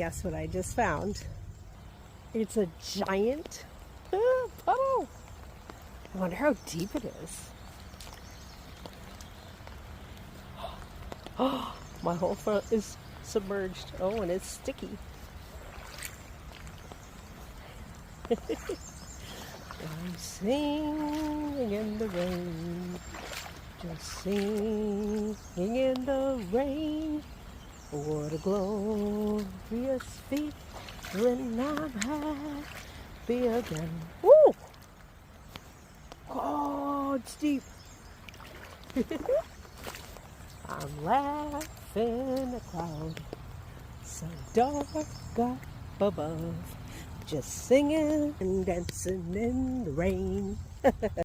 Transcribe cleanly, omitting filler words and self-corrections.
guess what I just found? It's a giant puddle. I wonder how deep it is. Oh, my whole front is submerged. Oh, and it's sticky. I'm singing in the rain, just singing in the rain. What a glorious feeling, I'm happy again. Woo! Oh, it's deep. I'm laughing a cloud so dark up above, just singing and dancing in the rain.